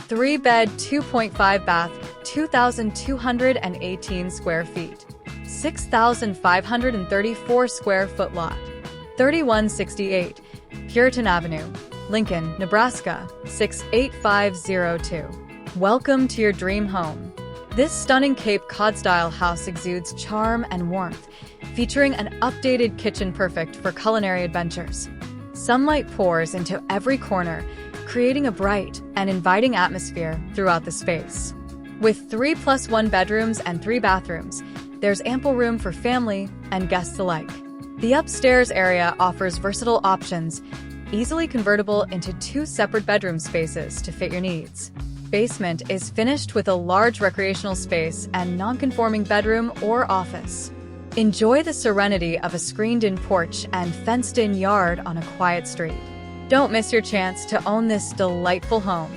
3-bed, 2.5-bath, 2,218 square feet. 6,534 square foot lot. 3168 Puritan Avenue, Lincoln, Nebraska, 68502. Welcome to your dream home. This stunning Cape Cod-style house exudes charm and warmth, featuring an updated kitchen perfect for culinary adventures. Sunlight pours into every corner, creating a bright and inviting atmosphere throughout the space. With 3+1 bedrooms and 3 bathrooms, there's ample room for family and guests alike. The upstairs area offers versatile options, easily convertible into 2 separate bedroom spaces to fit your needs. Basement is finished with a large recreational space and non-conforming bedroom or office. Enjoy the serenity of a screened-in porch and fenced-in yard on a quiet street. Don't miss your chance to own this delightful home.